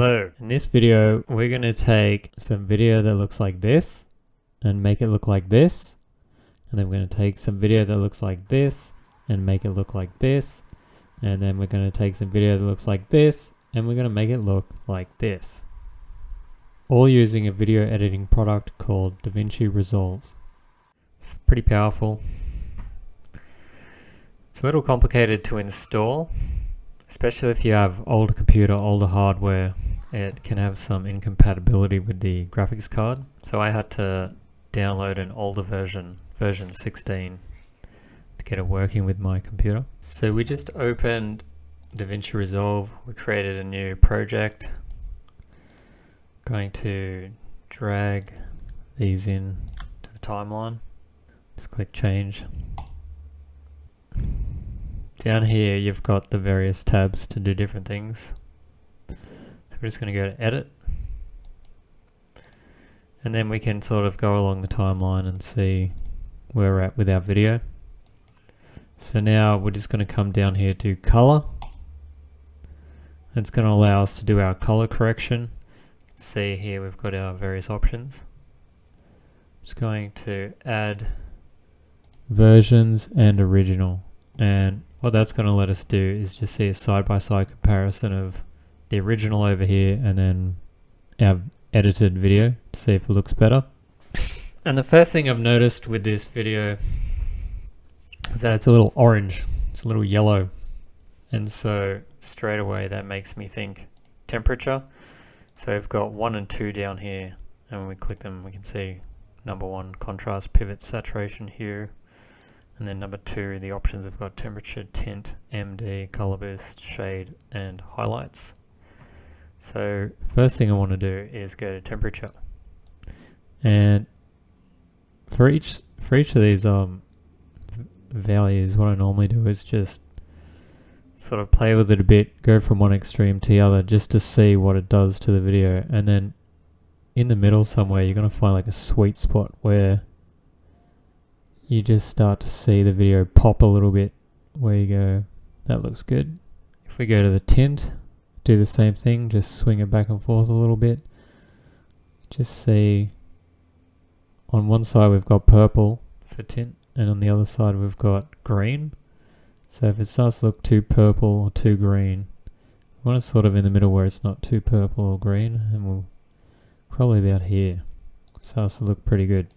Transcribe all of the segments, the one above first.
Hello. In this video, we're going to take some video that looks like this and make it look like this. And then we're going to take some video that looks like this and make it look like this. And then we're going to take some video that looks like this and we're going to make it look like this. All using a video editing product called DaVinci Resolve. It's pretty powerful. It's a little complicated to install, especially if you have older computer, older hardware. It can have some incompatibility with the graphics card. So I had to download an older version 16, to get it working with my computer. So we just opened DaVinci Resolve. We created a new project. Going to drag these in to the timeline. Just click change. Down here you've got the various tabs to do different things. So we're just going to go to edit. And then we can sort of go along the timeline and see where we're at with our video. So now we're just going to come down here to color. It's going to allow us to do our color correction. See here we've got our various options. Just going to add versions and original, and what that's going to let us do is just see a side-by-side comparison of the original over here and then our edited video to see if it looks better. And the first thing I've noticed with this video is that it's a little orange, it's a little yellow, and so straight away that makes me think temperature. So we've got 1 and 2 down here, and when we click them we can see number 1 contrast, pivot, saturation here, and then number 2 the options have got temperature, tint, MD, color boost, shade and highlights. So the first thing I want to do is go to temperature, and for each of these values, what I normally do is just sort of play with it a bit, go from one extreme to the other just to see what it does to the video, and then in the middle somewhere you're going to find like a sweet spot where you just start to see the video pop a little bit, where you go, that looks good. If we go to the tint, do the same thing, just swing it back and forth a little bit. Just see on one side we've got purple for tint, and on the other side we've got green. So if it starts to look too purple or too green, we want it sort of in the middle where it's not too purple or green, and we'll probably about here. Starts to look pretty good.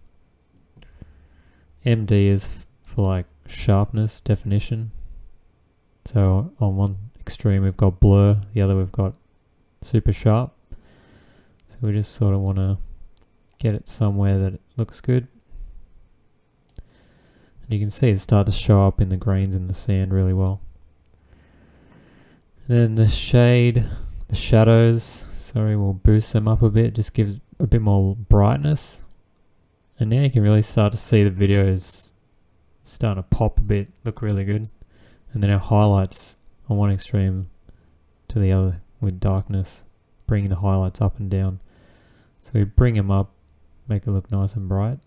MD is for like sharpness, definition. So on one extreme we've got blur, the other we've got super sharp. So we just sort of want to get it somewhere that it looks good. And you can see it start to show up in the grains in the sand really well. And then the shade, the shadows, sorry, we'll boost them up a bit, just gives a bit more brightness. And now you can really start to see the videos starting to pop a bit, look really good. And then our highlights on one extreme to the other with darkness, bringing the highlights up and down. So we bring them up, make it look nice and bright.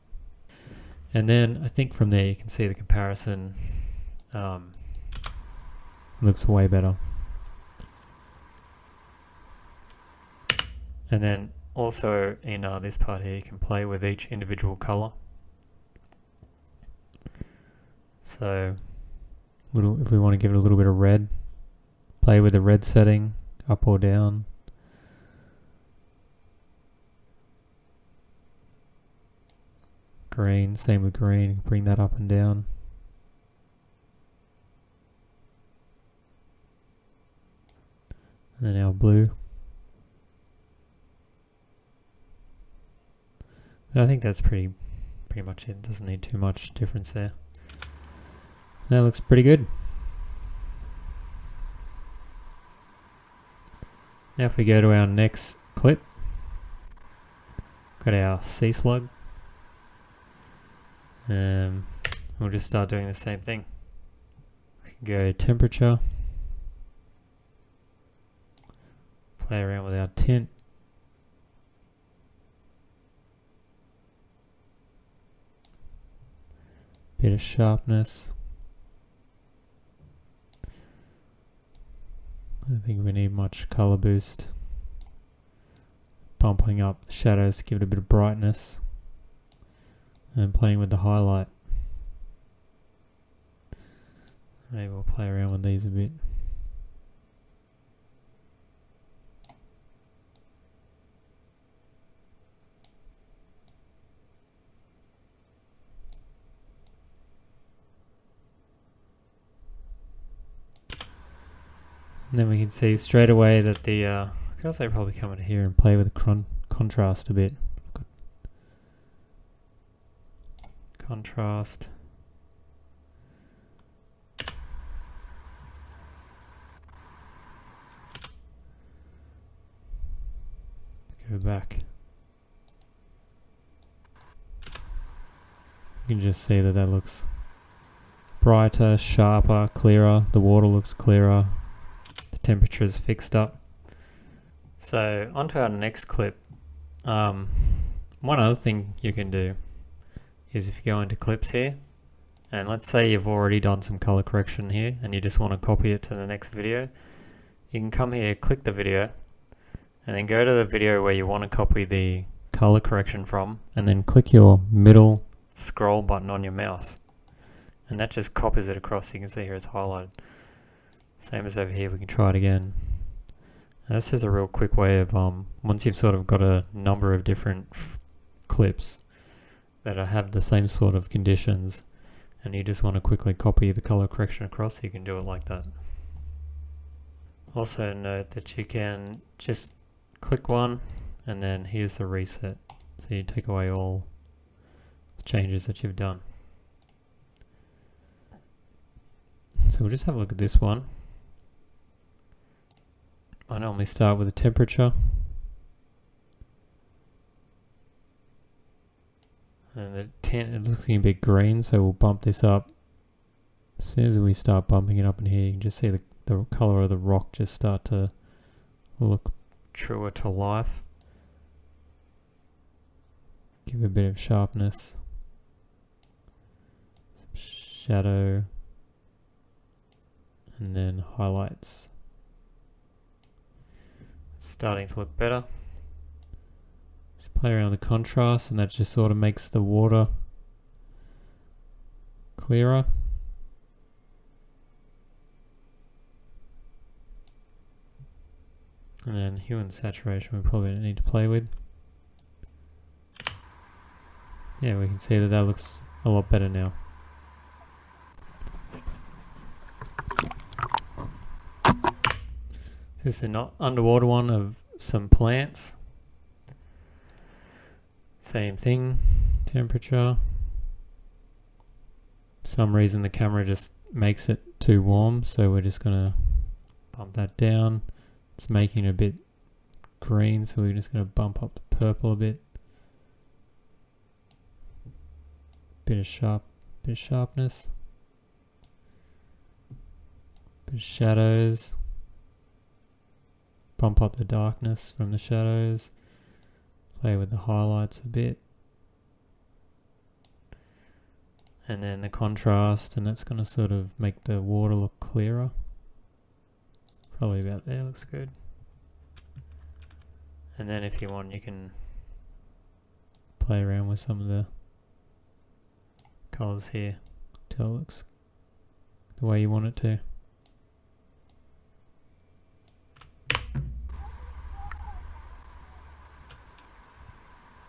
And then I think from there you can see the comparison looks way better. And then also in this part here you can play with each individual color. So if we want to give it a little bit of red, play with the red setting up or down. Green, same with green, bring that up and down. And then our blue. And I think that's pretty much it. Doesn't need too much difference there. That looks pretty good. Now if we go to our next clip, got our sea slug. We'll just start doing the same thing. We can go temperature, play around with our tint, bit of sharpness. I don't think we need much color boost. bumping up the shadows to give it a bit of brightness, and playing with the highlight. Maybe we'll play around with these a bit. And then we can see straight away that the I could also probably come in here and play with the contrast a bit. Contrast. Go back. You can just see that looks brighter, sharper, clearer. The water looks clearer. The temperature is fixed up. So onto our next clip. One other thing you can do is if you go into clips here, and let's say you've already done some color correction here and you just want to copy it to the next video, you can come here, click the video, and then go to the video where you want to copy the color correction from, and then click your middle scroll button on your mouse, and that just copies it across. You can see here it's highlighted. Same as over here. We can try it again. And this is a real quick way of once you've sort of got a number of different clips that have the same sort of conditions and you just want to quickly copy the color correction across, you can do it like that. Also note that you can just click one and then here's the reset, so you take away all the changes that you've done. So we'll just have a look at this one. I normally start with the temperature, and the tint, it's looking a bit green, so we'll bump this up. As soon as we start bumping it up in here, you can just see the color of the rock just start to look truer to life. Give it a bit of sharpness, some shadow, and then highlights. It's starting to look better. Just play around with the contrast, and that just sort of makes the water clearer. And then hue and saturation we probably don't need to play with. Yeah, we can see that looks a lot better now. This is an underwater one of some plants. Same thing, temperature. For some reason the camera just makes it too warm, so we're just gonna bump that down. It's making it a bit green, so we're just gonna bump up the purple a bit. Bit of sharpness. Bit of shadows. Bump up the darkness from the shadows. Play with the highlights a bit. And then the contrast, and that's going to sort of make the water look clearer. Probably about there, looks good. And then if you want, you can play around with some of the colors here till it looks the way you want it to.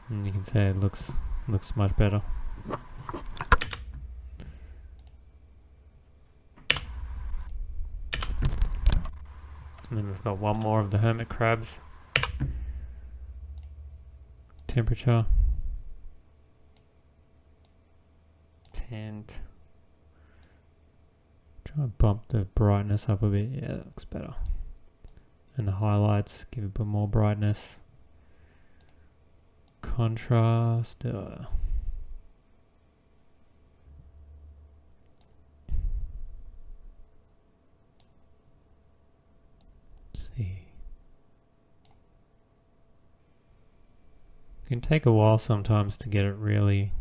And you can see it looks much better. And then we've got one more of the hermit crabs. Temperature. Tint. Try and bump the brightness up a bit. Yeah, that looks better. And the highlights, give it a bit more brightness. Contrast. Let's see. It can take a while sometimes to get it really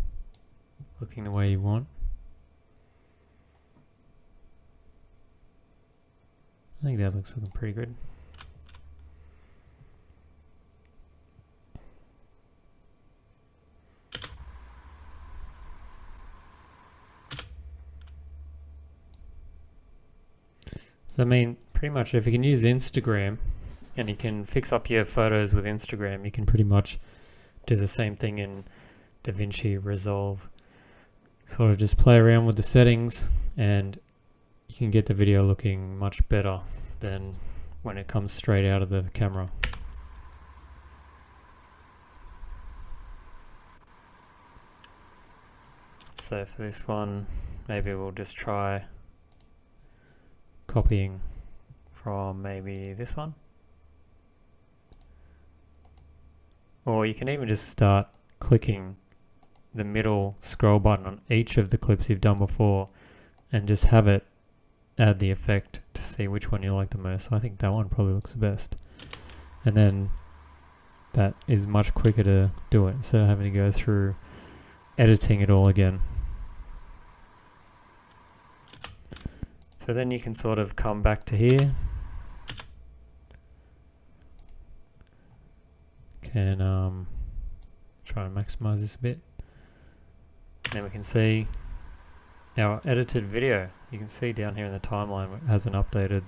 looking the way you want. I think that looks looking pretty good. So I mean, pretty much if you can use Instagram and you can fix up your photos with Instagram, you can pretty much do the same thing in DaVinci Resolve. Sort of just play around with the settings and you can get the video looking much better than when it comes straight out of the camera. So for this one, maybe we'll just try copying from maybe this one. Or you can even just start clicking the middle scroll button on each of the clips you've done before and just have it add the effect to see which one you like the most. So I think that one probably looks the best. And then that is much quicker to do it instead of having to go through editing it all again. So then you can sort of come back to here. Can try and maximize this a bit. Then we can see our edited video. You can see down here in the timeline it hasn't updated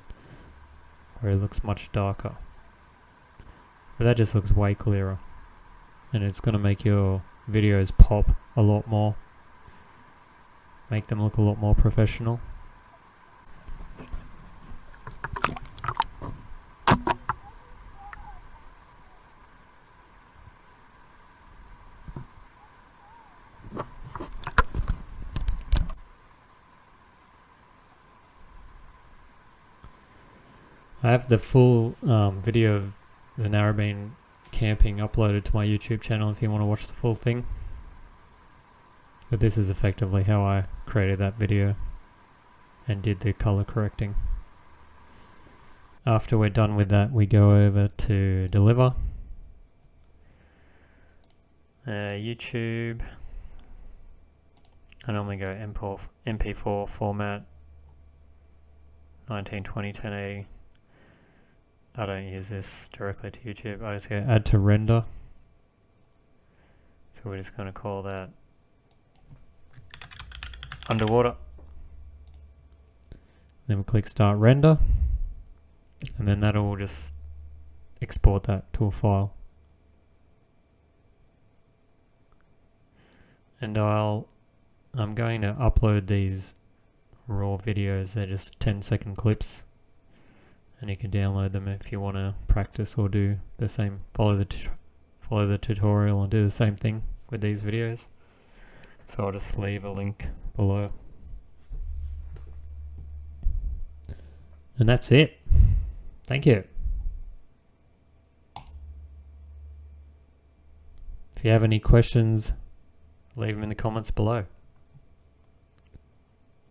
where it looks much darker. But that just looks way clearer. And it's going to make your videos pop a lot more. Make them look a lot more professional. I have the full video of the Narrabeen Camping uploaded to my YouTube channel if you want to watch the full thing. But this is effectively how I created that video and did the color correcting. After we're done with that, we go over to deliver. YouTube. I normally go MP4 format, 1920 1080. I don't use this directly to YouTube. I just go add to render. So we're just going to call that underwater. Then we click start render. And then that'll just export that to a file. And I'm going to upload these raw videos. They're just 10-second clips. And you can download them if you want to practice or do the same, follow the tutorial and do the same thing with these videos. So I'll just leave a link below. And that's it. Thank you. If you have any questions, leave them in the comments below.